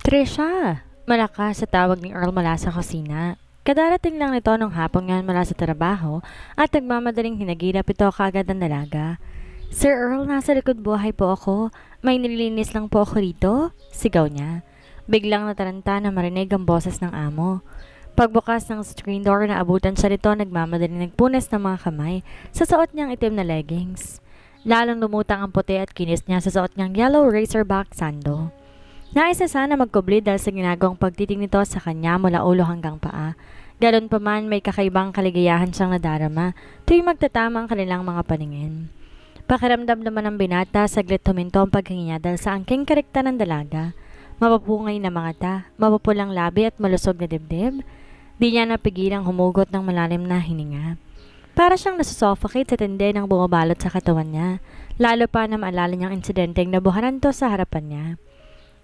Trisha! Malakas sa tawag ni Earl mula sa kusina. Kadarating lang nito nung hapon ngayon mula sa trabaho at nagmamadaling hinagilap ito kaagad ng dalaga. Sir Earl, nasa likod buhay po ako. May nililinis lang po ako rito. Sigaw niya. Biglang nataranta na marinig ang boses ng amo. Pagbukas ng screen door na abutan siya rito, nagmamadaling nagpunas ng mga kamay sa suot niyang itim na leggings. Lalong lumutang ang puti at kinis niya sa suot niyang yellow racerback sando. Nais na sana magkubli dahil sa ginagawang pagtitig nito sa kanya mula ulo hanggang paa. Ganon pa man, may kakaibang kaligayahan siyang nadarama tuwing magtatama ang kanilang mga paningin. Pakiramdam naman ng binata, saglit huminto ang paghingi niya dahil sa angking karikta ng dalaga. Mapapungay na mga ta, mapapulang labi at malusog na dibdib. Di niya napigilang humugot ng malalim na hininga. Para siyang nasusuffocate sa tindi ng bumabalot sa katawan niya, lalo pa na maalala niyang insidenteng nabuharan to sa harapan niya.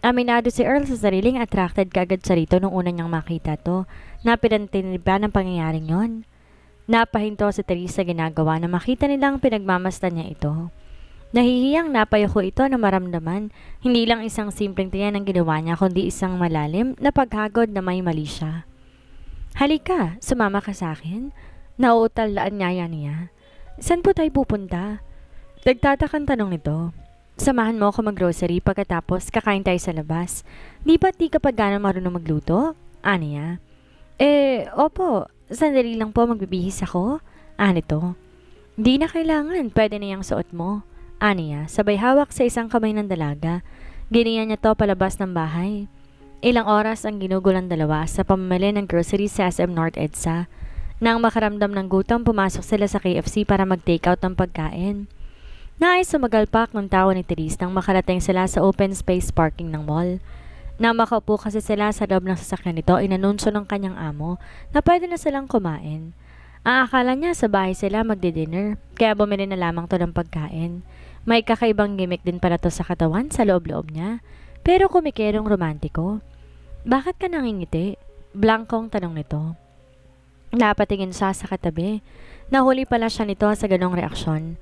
Aminado si Earl sa sariling attracted kaagad sa rito nung una niyang makita to, na pinantiniba ng pangyayaring yon. Napahinto si Teresa ginagawa na makita nilang pinagmamastan niya ito. Nahihiyang napayoko ito na maramdaman, hindi lang isang simpleng tingin ang ginawa niya kundi isang malalim na paghagod na may mali siya. Halika, sumama ka sa akin. Nauutalaan niya. Saan po tayo pupunta? Nagtatakang tanong nito. Samahan mo ako mag-grocery pagkatapos kakain tayo sa labas. Di ba't di ka pa gano'n marunong magluto? Niya. Opo. Sandali lang po magbibihis ako. Nito. Di na kailangan. Pwede na yung suot mo. Niya. Sabay hawak sa isang kamay ng dalaga. Giniyan niya to palabas ng bahay. Ilang oras ang ginugol ang dalawa sa pamamili ng grocery sa SM North EDSA. Nang makaramdam ng gutom, pumasok sila sa KFC para mag-takeout ng pagkain. Nais sumagalpak ng tawa ni Therese nang makarating sila sa open space parking ng mall. Nang makaupo kasi sila sa loob ng sasakyan nito, inanunsyo ng kanyang amo na pwede na silang kumain. Ang akala niya sa bahay sila magdi-dinner, kaya bumili na lamang to ng pagkain. May kakaibang gimmick din pala to sa katawan sa loob-loob niya, pero kumikerong romantiko. Bakit ka nangingiti? Blankong tanong nito. Napatingin siya sa katabi. Nahuli pala siya nito sa ganong reaksyon.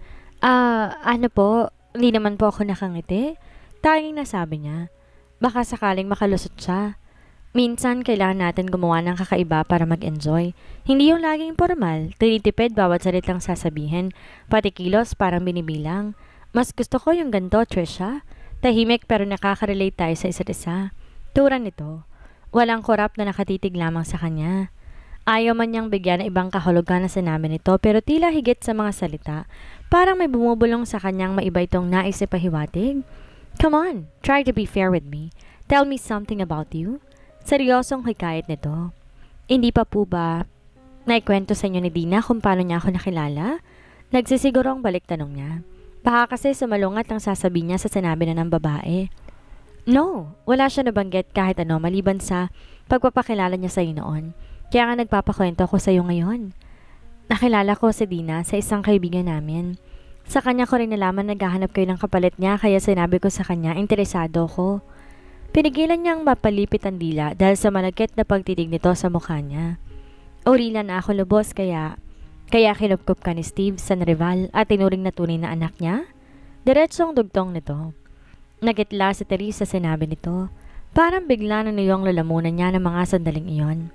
Ano po? Hindi naman po ako nakangiti. Tanging nasabi niya. Baka sakaling makalusot siya. Minsan, kailangan natin gumawa ng kakaiba para mag-enjoy. Hindi yung laging formal, tinitipid bawat salitang sasabihin, pati kilos parang binibilang. Mas gusto ko yung ganito, Trisha. Tahimik pero nakaka-relate tayo sa isa't isa. Turan nito. Walang korap na nakatitig lamang sa kanya. Ayaw man niyang bigyan ng ibang kahulugan na sinabi nito pero tila higit sa mga salita. Parang may bumubulong sa kanyang maiba itong nais na pahiwatig. Come on, try to be fair with me. Tell me something about you. Seryosong hikayat nito. Hindi pa po ba naikwento sa inyo ni Dina kung paano niya ako nakilala? Nagsisigurong balik tanong niya. Baka kasi sumalungat ang sasabihin niya sa sinabi na ng babae. No, wala siya nabanggit kahit ano maliban sa pagpapakilala niya sa iyo noon. Kaya nga nagpapakwento ko sa iyo ngayon. Nakilala ko si Dina sa isang kaibigan namin. Sa kanya ko rin nalaman naghahanap kayo ng kapalit niya kaya sinabi ko sa kanya interesado ko. Pinigilan niyang mapalipit ang dila dahil sa malagkit na pagtitig nito sa mukha niya. Orila na ako lubos kaya kinupkup ka ni Steve Sanrival at tinuring na tunay na anak niya? Diretsong dugtong nito. Nagitla si Teresa sa sinabi nito. Parang bigla na niyong lalamunan niya ng mga sandaling iyon.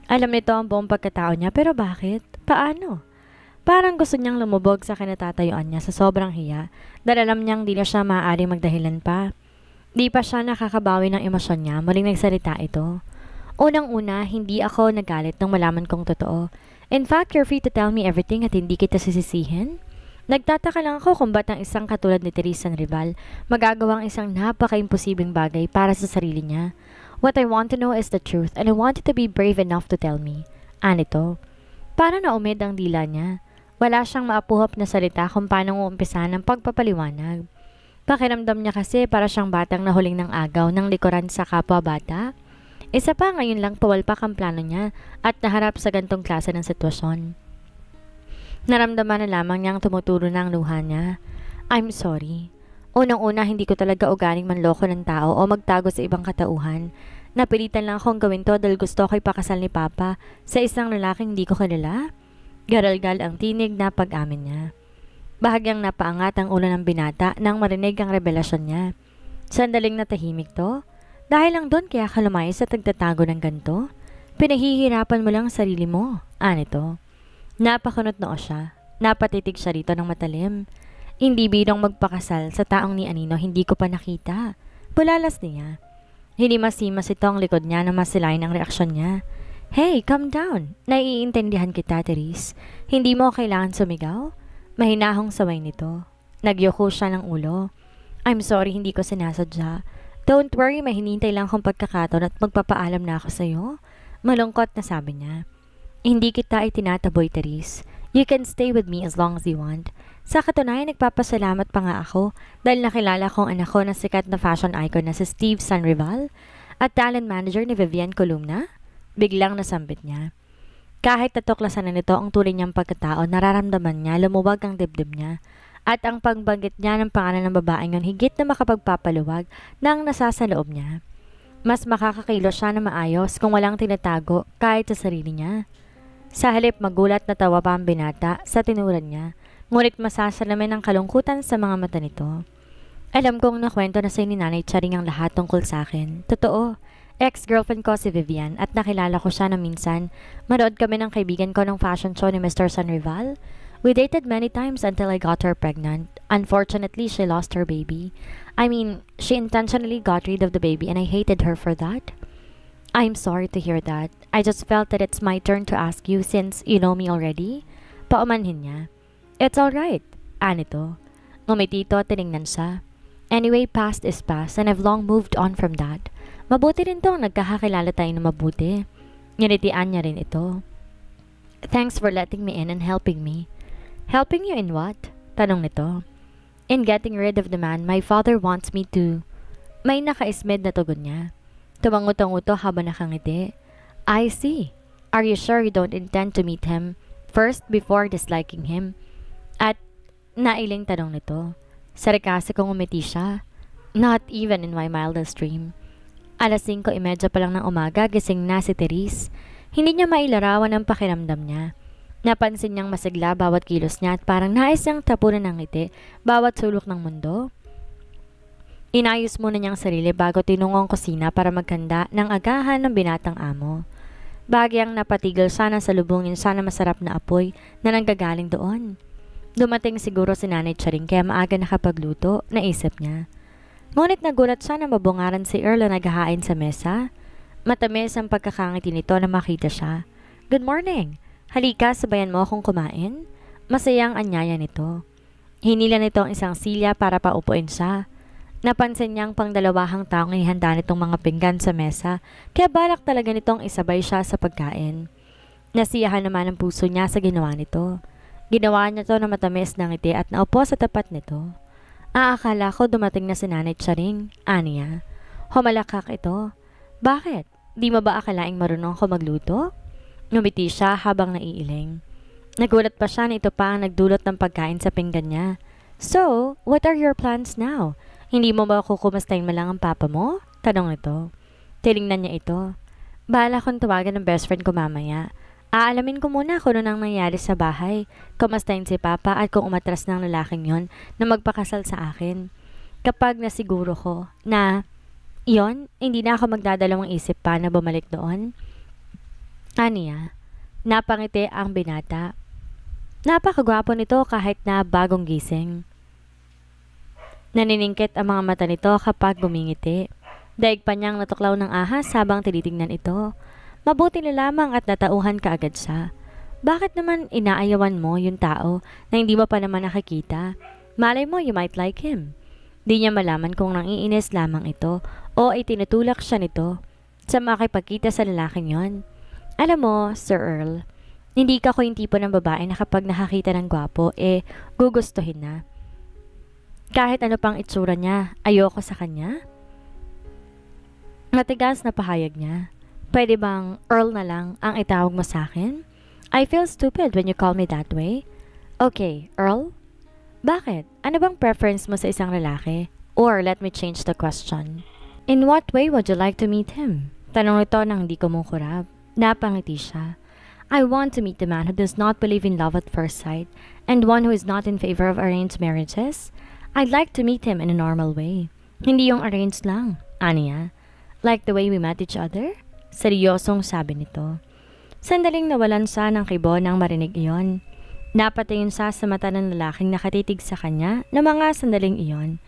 Alam nito ang buong pagkatao niya pero bakit? Paano? Parang gusto niyang lumubog sa kinatatayuan niya sa sobrang hiya dahil alam niyang di na siya maaaring magdahilan pa. Di pa siya nakakabawi ng emosyon niya, muling nagsalita ito. Unang-una, hindi ako nagalit nang malaman kong totoo. In fact, you're free to tell me everything at hindi kita sisisihin. Nagtataka lang ako kung ba't ang isang katulad ni Teresa Rival magagawang isang napaka-imposibleng bagay para sa sarili niya. What I want to know is the truth and I want you to be brave enough to tell me. Anito. Para naumid ang dila niya. Wala siyang maapuhap na salita kung paano uumpisahan ang pagpapaliwanag. Pakiramdam niya kasi para siyang batang nahuling ng agaw ng likuran sa kapwa bata. Isa pa ngayon lang pawalpak ang plano niya at naharap sa gantong klase ng sitwasyon. Naramdaman na lamang niyang tumuturo na ang luha niya. I'm sorry. Unang-una hindi ko talaga ugaling manloko ng tao o magtago sa ibang katauhan. Napilitan lang akong gawin to dahil gusto ko ipakasal ni Papa sa isang lalaking hindi ko kilala. Garalgal ang tinig na pag-amin niya. Bahagyang napaangat ang ulo ng binata nang marinig ang revelasyon niya. Sandaling natahimik to. Dahil lang doon kaya ka lumayas at nagtatago ng ganito? Pinahihirapan mo lang ang sarili mo. Nito. Napakunot noo siya. Napatitig siya rito ng matalim. Hindi bidong magpakasal sa taong ni Anino hindi ko pa nakita. Bulalas niya. Hindi masimas ito ang likod niya na masilayan ang reaksyon niya. Hey, calm down. Naiintindihan kita, Therese. Hindi mo kailangan sumigaw? Mahinahong saway nito. Nagyuko siya ng ulo. I'm sorry, hindi ko sinasadya. Don't worry, mahinintay lang akong pagkakataon at magpapaalam na ako sa'yo. Malungkot na sabi niya. Hindi kita itinataboy, Therese. You can stay with me as long as you want. Sa katunayan, nagpapasalamat pa nga ako dahil nakilala kong anak ko na sikat na fashion icon na si Steve Sanrival at talent manager ni Vivian Columna. Biglang nasambit niya. Kahit natuklasan na nito ang tunay niyang pagkatao, nararamdaman niya lumuwag ang dibdib niya at ang pagbanggit niya ng pangalan ng babaeng yon higit na makapagpapaluwag ng nasa sa loob niya. Mas makakakilos siya na maayos kung walang tinatago kahit sa sarili niya. Sa halip magulat na tawa pa ang binata sa tinuran niya, ngunit masasalamin ang kalungkutan sa mga mata nito. Alam kong nakwento na sa ni Nanay Charing ang lahat tungkol sa akin. Totoo, ex-girlfriend ko si Vivian at nakilala ko siya na minsan. Manood kami ng kaibigan ko ng fashion show ni Mr. Sanrival. We dated many times until I got her pregnant. Unfortunately, she lost her baby. I mean, she intentionally got rid of the baby and I hated her for that. I'm sorry to hear that. I just felt that it's my turn to ask you since you know me already. Paumanhin niya. It's alright. Nito. Ngumiti ito at tinignan siya. Anyway, past is past and I've long moved on from that. Mabuti rin tong nagkakakilala tayo na mabuti. Nginitian niya rin ito. Thanks for letting me in and helping me. Helping you in what? Tanong nito. In getting rid of the man my father wants me to. May nakaismed na tugon niya. Tumangutanguto habang nakangiti. I see. Are you sure you don't intend to meet him first before disliking him? At nailing tanong nito. Sarkastikong umiti siya. Not even in my mildest dream. 5:30 pa lang ng umaga, gising na si Therese. Hindi niya mailarawan ang pakiramdam niya. Napansin niyang masigla bawat kilos niya at parang nais niyang tapunan ng ngiti bawat sulok ng mundo. Inayos muna niyang sarili bago tinungong kusina para maghanda ng agahan ng binatang amo. Bagyang napatigil siya na salubungin siya na masarap na apoy na nanggagaling doon. Dumating siguro si Nanay Charing kaya maaga nakapagluto, naisip niya. Ngunit nagulat siya na mabungaran si Earl na naghahain sa mesa. Matamis ang pagkakangiti nito na makita siya. Good morning! Halika, sabayan mo akong kumain. Masayang anyaya nito. Hinila nito ang isang silya para paupuin siya. Napansin niyang pangdalawahang taong ihanda nitong mga pinggan sa mesa, kaya balak talaga nitong isabay siya sa pagkain. Nasiyahan naman ang puso niya sa ginawa nito. Ginawa niya to na matamis ng ngiti at naupo sa tapat nito. Akala ko dumating na si Nanay Charing, aniya. Humalakak ito. Bakit? Di mo ba akalaing marunong ko magluto? Ngumiti siya habang naiiling. Nagulat pa siya na ito pa ang nagdulot ng pagkain sa pinggan niya. So, what are your plans now? Hindi mo ba kukumustahin mo lang ang papa mo? Tanong ito. Tinignan niya ito. Bahala kong tawagan ng best friend ko mamaya. Aalamin ko muna kung ano nang nangyari sa bahay. Kumustahin si papa at kung umatras ng lalaking yon na magpakasal sa akin. Kapag nasiguro ko na yon, hindi na ako magdadalawang isip pa na bumalik doon. Aniya, napangiti ang binata. Napakagwapo nito kahit na bagong gising. Naniningkit ang mga mata nito kapag gumingiti. Daig pa niyang natuklaw ng ahas habang tinitingnan ito. Mabuti na lamang at natauhan kaagad siya. Bakit naman inaayawan mo yung tao na hindi mo pa naman nakikita? Malay mo, you might like him. Di niya malaman kung nangiinis lamang ito o itinutulak siya nito sa makipagkita sa lalaking yon. Alam mo, Sir Earl, hindi ka ko yung tipo ng babae na kapag nakakita ng gwapo, gugustuhin na. Kahit ano pang itsura niya, ayoko sa kanya. Matigas na pahayag niya. Pwede bang Earl na lang ang itawag mo sa akin? I feel stupid when you call me that way. Okay, Earl? Bakit? Ano bang preference mo sa isang lalaki? Or let me change the question. In what way would you like to meet him? Tanong ito nang hindi kumukurap. Napangiti siya. I want to meet the man who does not believe in love at first sight and one who is not in favor of arranged marriages. I'd like to meet him in a normal way. Hindi yung arranged lang, aniya. Like the way we met each other? Seryosong sabi nito. Sandaling nawalan siya ng kibo nang marinig iyon. Napatingin siya sa mata ng lalaking nakatitig sa kanya na mga sandaling iyon.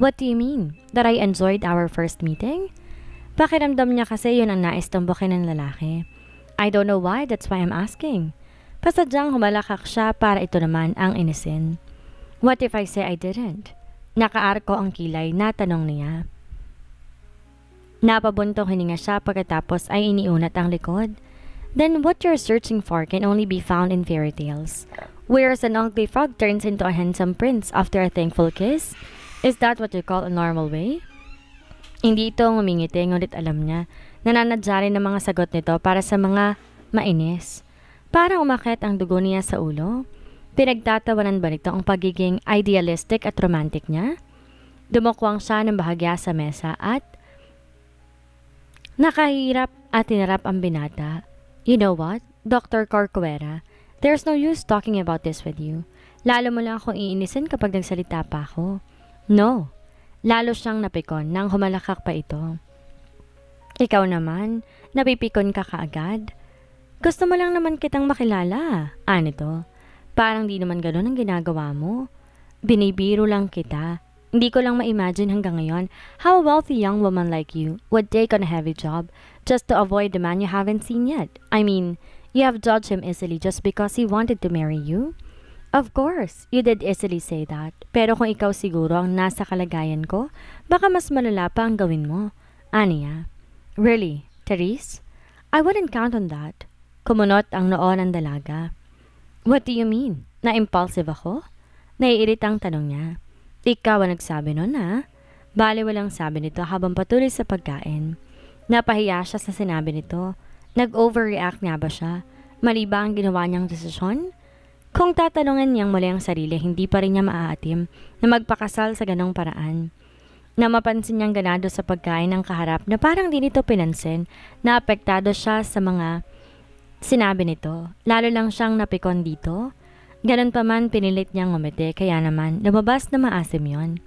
What do you mean? That I enjoyed our first meeting? Pakiramdam niya kasi yun ang nais tumbukin ng lalaki. I don't know why, that's why I'm asking. Pasadyang humalakak siya para ito naman ang inisin. What if I say I didn't? Nakaarko ang kilay na tanong niya. Napabuntong hininga siya pagkatapos ay iniunat ang likod. Then what you're searching for can only be found in fairy tales. Whereas an ugly frog turns into a handsome prince after a thankful kiss? Is that what you call a normal way? Hindi ito ngumingiti ngunit alam niya na nanadya rin ng mga sagot nito para sa mga mainis. Parang umakit ang dugo niya sa ulo. Pinagtatawanan ba nito ang pagiging idealistic at romantic niya? Dumukwang siya ng bahagya sa mesa at nakahirap at tinarap ang binata. You know what, Dr. Corcuera, there's no use talking about this with you. Lalo mo lang akong iinisin kapag nagsalita pa ako. No. Lalo siyang napikon nang humalakak pa ito. Ikaw naman, napipikon ka kaagad. Gusto mo lang naman kitang makilala. Nito? Parang di naman gano'n ang ginagawa mo. Binibiro lang kita. Hindi ko lang ma-imagine hanggang ngayon how a wealthy young woman like you would take on a heavy job just to avoid the man you haven't seen yet. I mean, you have judged him easily just because he wanted to marry you? Of course, you did easily say that. Pero kung ikaw siguro ang nasa kalagayan ko, baka mas malala pa ang gawin mo. Aniya? Really, Therese? I wouldn't count on that. Kumunot ang noo ng dalaga. What do you mean? Na-impulsive ako? Naiiritang tanong niya. Ikaw ang nagsabi nun, ha? Bale walang sabi nito habang patuloy sa pagkain. Napahiya siya sa sinabi nito. Nag-overreact nga ba siya? Mali ba ang ginawa niyang desisyon? Kung tatanungin niyang muli ang sarili, hindi pa rin niya maaatim na magpakasal sa ganong paraan. Na mapansin niyang ganado sa pagkain ng kaharap na parang di nito pinansin na apektado siya sa mga sinabi nito. Lalo lang siyang napikon dito. Ganon pa man pinilit niyang ngumiti kaya naman lumabas na maasim yon.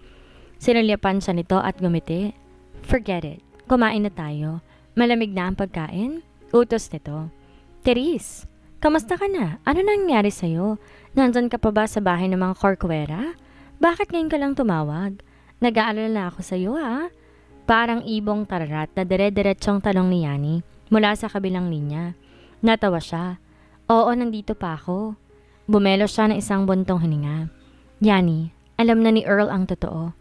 Sinulyapan siya nito at gumiti. Forget it. Kumain na tayo. Malamig na ang pagkain? Utos nito. Therese, kamusta ka na? Ano nangyari sa'yo? Nandyan ka pa ba sa bahay ng mga Corcuera? Bakit ngayon ka lang tumawag? Nag-aalala na ako sa'yo ha? Parang ibong tararat na dire-diretsyong talong ni Yani mula sa kabilang linya. Natawa siya. Oo, nandito pa ako. Bumelo siya ng isang buntong hininga. Yani, alam na ni Earl ang totoo.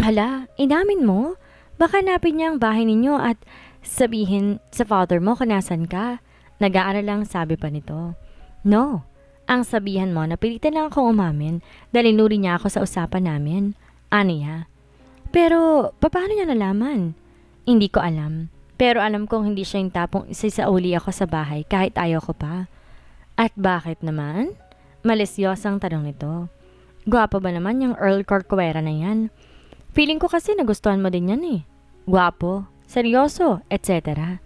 Hala, inamin mo? Baka hanapin niya ang bahay ninyo at sabihin sa father mo kung nasan ka. Nag-aaral lang sabi pa nito. No, ang sabihan mo na pilitan lang akong umamin dahil inuri niya ako sa usapan namin. Niya? Pero, paano niya nalaman? Hindi ko alam. Pero alam kong hindi siya yung tapong isasauli ako sa bahay kahit ayaw ko pa. At bakit naman? Malisyosang tanong nito. Gwapo ba naman yung Earl Corcuera na yan? Feeling ko kasi nagustuhan mo din yan eh. Gwapo, seryoso, etc.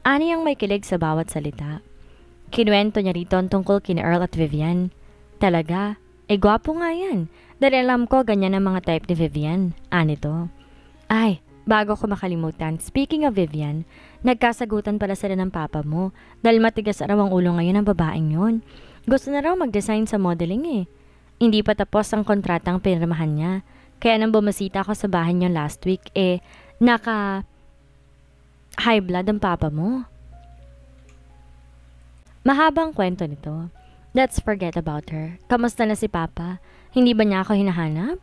Ani ang may kilig sa bawat salita. Kinuwento niya rito tungkol kina Earl at Vivian. Talaga? Gwapo nga yan. Dahil alam ko ganyan ang mga type ni Vivian. Anito. Ay, bago ko makalimutan, speaking of Vivian, nagkasagutan pala sila ng papa mo dahil matigas raw ang ulo ngayon ng babaeng yun. Gusto na raw mag-design sa modeling eh. Hindi pa tapos ang kontratang pinirmahan niya. Kaya nang bumasita ako sa bahay niyo last week, high blood ang papa mo. Mahabang kwento nito. Let's forget about her. Kamusta na si papa? Hindi ba niya ako hinahanap?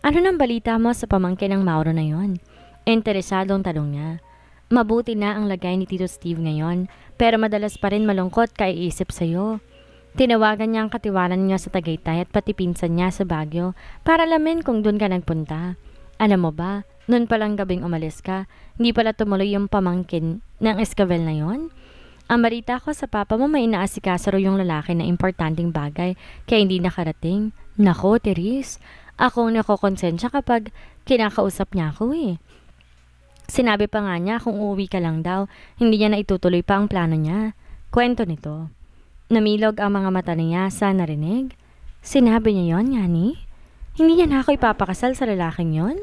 Ano nang balita mo sa pamangkin ng Mauro na yon? Interesadong tanong niya. Mabuti na ang lagay ni Tito Steve ngayon, pero madalas pa rin malungkot kaiisip sa'yo. Tinawagan niya ang katiwanan niya sa Tagaytay at pati pinsan niya sa Baguio para alamin kung doon ka nagpunta. Alam mo ba, noon palang gabing umalis ka, hindi pala tumuloy yung pamangkin ng Escavel na yon? Ang balita ko sa papa mo may inaasikaso yung lalaki na importanteng bagay kaya hindi nakarating. Nako, Therese, akong nakokonsensya kapag kinakausap niya ako eh. Sinabi pa nga niya kung uuwi ka lang daw, hindi niya na itutuloy pa ang plano niya. Kwento nito. Namilog ang mga mata niya sa narinig. Sinabi niya yon, Yani? Hindi niya na ako ipapakasal sa lalaking yon?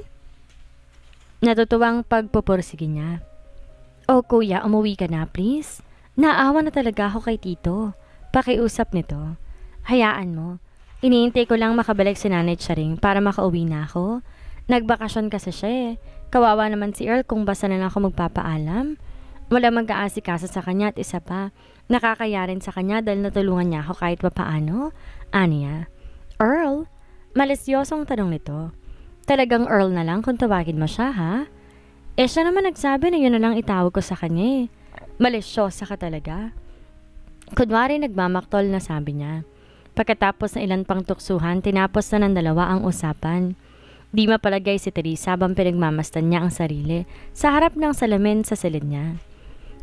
Natutuwang pagpupursige niya. Oh kuya, umuwi ka na please. Naawa na talaga ako kay tito. Pakiusap nito. Hayaan mo. Iniintay ko lang makabalik si Nanay Charing para makauwi na ako. Nagbakasyon kasi siya eh. Kawawa naman si Earl kung basta na lang ako magpapaalam. Wala mag-aasikasa sa kanya at isa pa. Nakakaya rin sa kanya dahil natulungan niya ako kahit papaano. Aniya. Earl? Malisyosong tanong nito. Talagang Earl na lang kung tawagin mo siya ha? Eh siya naman nagsabi na yun na lang itawag ko sa kanya eh. Malisyosa ka talaga. Kunwari nagmamaktol na sabi niya. Pagkatapos ng ilan pang tuksuhan, tinapos na ng dalawa ang usapan. Di mapalagay si Teresa habang pinagmamastan niya ang sarili sa harap ng salamin sa silid niya.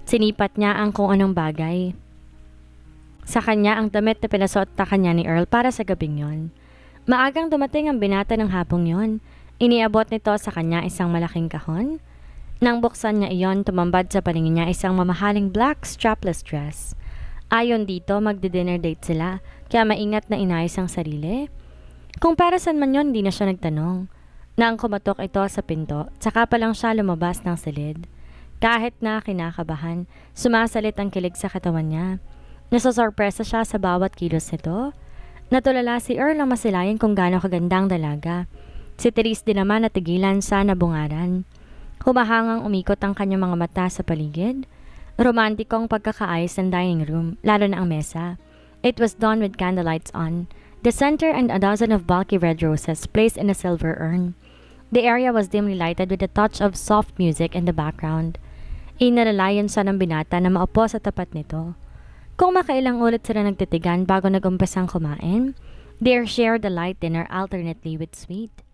Sinipat niya ang kung anong bagay. Sa kanya ang damit na pinasuot na kanya ni Earl para sa gabing yon. Maagang dumating ang binata ng hapong yon. Iniabot nito sa kanya isang malaking kahon. Nang buksan niya iyon, tumambad sa paningin niya isang mamahaling black strapless dress. Ayon dito, magdi-dinner date sila, kaya maingat na inayos ang sarili. Kung para saan man yun, di na siya nagtanong. Nang kumatok ito sa pinto, tsaka pa lang siya lumabas ng silid. Kahit na kinakabahan, sumasalit ang kilig sa katawan niya. Nasasorpresa siya sa bawat kilos nito. Natulala si Earl na masilayan kung gaano kagandang dalaga. Si Therese din naman natigilan sa nabungaran. Humahangang umikot ang kanyang mga mata sa paligid. Romantikong pagkakaayos ng dining room, lalo na ang mesa. It was done with candlelights on, the center and a dozen of bulky red roses placed in a silver urn. The area was dimly lighted with a touch of soft music in the background. Inalalayan siya ng binata na maupo sa tapat nito. Kung makailang ulit sila nagtitigan bago nag-umpisang kumain, they shared the light dinner alternately with sweet.